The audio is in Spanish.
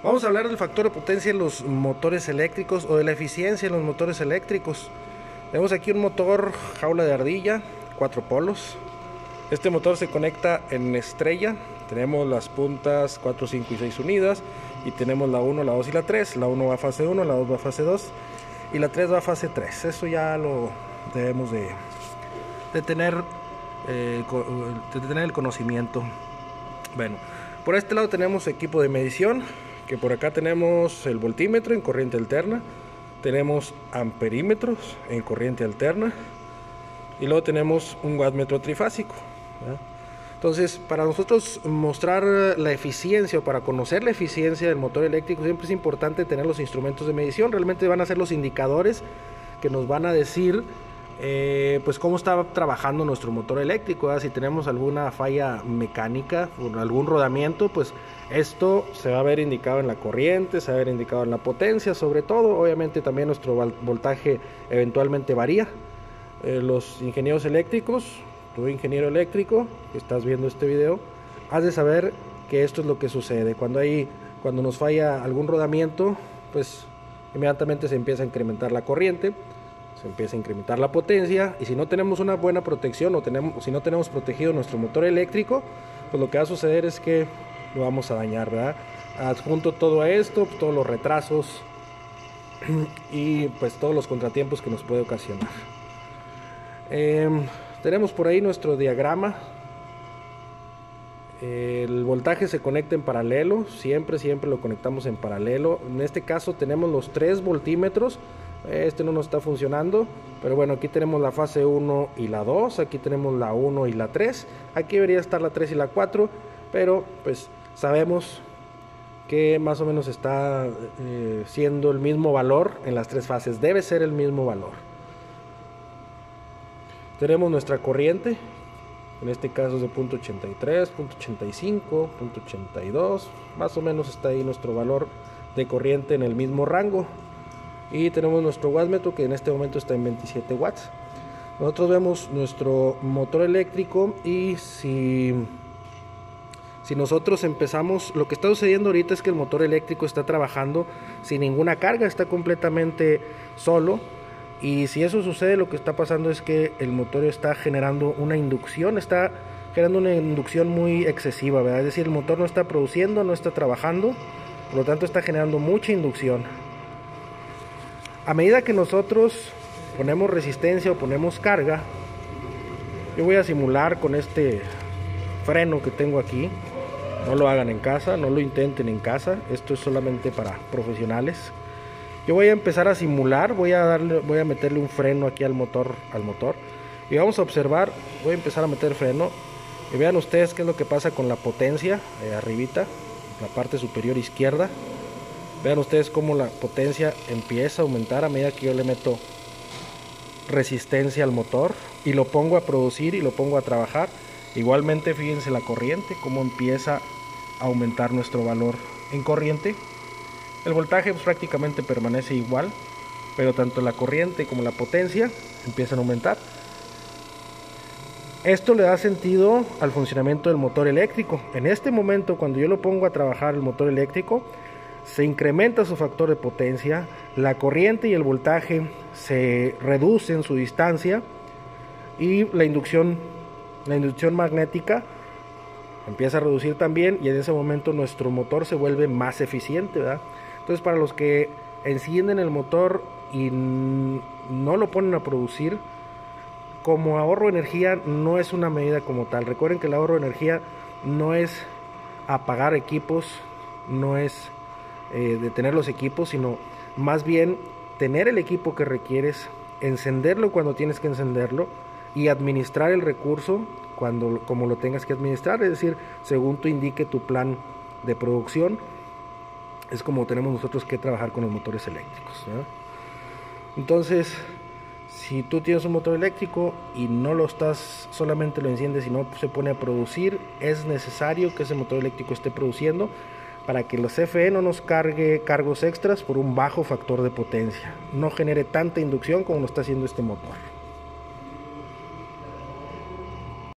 Vamos a hablar del factor de potencia en los motores eléctricos o de la eficiencia en los motores eléctricos. Tenemos aquí un motor jaula de ardilla, 4 polos. Este motor se conecta en estrella. Tenemos las puntas 4, 5 y 6 unidas. Y tenemos la 1, la 2 y la 3. La 1 va a fase 1, la 2 va a fase 2 y la 3 va a fase 3. Eso ya lo debemos de tener el conocimiento. Bueno, por este lado tenemos equipo de medición, que por acá tenemos el voltímetro en corriente alterna, tenemos amperímetros en corriente alterna y luego tenemos un wattmetro trifásico, ¿verdad? Entonces, para nosotros mostrar la eficiencia o para conocer la eficiencia del motor eléctrico siempre es importante tener los instrumentos de medición. Realmente van a ser los indicadores que nos van a decir pues cómo está trabajando nuestro motor eléctrico, ¿verdad? Si tenemos alguna falla mecánica o algún rodamiento, pues esto se va a ver indicado en la corriente, se va a ver indicado en la potencia, sobre todo. Obviamente también nuestro voltaje eventualmente varía. Los ingenieros eléctricos, tú ingeniero eléctrico que estás viendo este video, has de saber que esto es lo que sucede cuando nos falla algún rodamiento, pues inmediatamente se empieza a incrementar la corriente, se empieza a incrementar la potencia, y si no tenemos una buena protección o si no tenemos protegido nuestro motor eléctrico, pues lo que va a suceder es que lo vamos a dañar, ¿verdad? Adjunto todo a esto, pues todos los retrasos y pues todos los contratiempos que nos puede ocasionar. Tenemos por ahí nuestro diagrama. El voltaje se conecta en paralelo, siempre lo conectamos en paralelo. En este caso tenemos los 3 voltímetros. Este no nos está funcionando, pero bueno, aquí tenemos la fase 1 y la 2, aquí tenemos la 1 y la 3, aquí debería estar la 3 y la 4, pero pues sabemos que más o menos está siendo el mismo valor en las 3 fases, debe ser el mismo valor. Tenemos nuestra corriente, en este caso es de .83, .85, .82, más o menos está ahí nuestro valor de corriente en el mismo rango. Y tenemos nuestro wattmetro, que en este momento está en 27 watts. Nosotros vemos nuestro motor eléctrico y si nosotros empezamos, lo que está sucediendo ahorita es que el motor eléctrico está trabajando sin ninguna carga, está completamente solo. Y si eso sucede, lo que está pasando es que el motor está generando una inducción, muy excesiva, ¿verdad? Es decir, el motor no está produciendo, no está trabajando, por lo tanto está generando mucha inducción. A medida que nosotros ponemos resistencia o ponemos carga, yo voy a simular con este freno que tengo aquí. No lo hagan en casa, no lo intenten en casa, esto es solamente para profesionales. Yo voy a empezar a simular, voy a meterle un freno aquí al motor, y vamos a observar. Voy a empezar a meter freno y vean ustedes qué es lo que pasa con la potencia, arribita, la parte superior izquierda. Vean ustedes cómo la potencia empieza a aumentar a medida que yo le meto resistencia al motor y lo pongo a producir y lo pongo a trabajar. Igualmente fíjense la corriente, cómo empieza a aumentar nuestro valor en corriente. El voltaje pues prácticamente permanece igual, pero tanto la corriente como la potencia empiezan a aumentar. Esto le da sentido al funcionamiento del motor eléctrico. En este momento, cuando yo lo pongo a trabajar el motor eléctrico, se incrementa su factor de potencia, la corriente y el voltaje se reducen su distancia y la inducción magnética empieza a reducir también, y en ese momento nuestro motor se vuelve más eficiente, ¿verdad? Entonces, para los que encienden el motor y no lo ponen a producir, como ahorro de energía no es una medida como tal. Recuerden que el ahorro de energía no es apagar equipos, no es detener los equipos, sino más bien tener el equipo que requieres, encenderlo cuando tienes que encenderlo y administrar el recurso como lo tengas que administrar, es decir, según tú indique tu plan de producción. Es como tenemos nosotros que trabajar con los motores eléctricos, ¿verdad? Entonces, si tú tienes un motor eléctrico y no lo estás, solamente lo enciendes y no se pone a producir, es necesario que ese motor eléctrico esté produciendo para que la CFE no nos cargue cargos extras por un bajo factor de potencia, no genere tanta inducción como lo está haciendo este motor.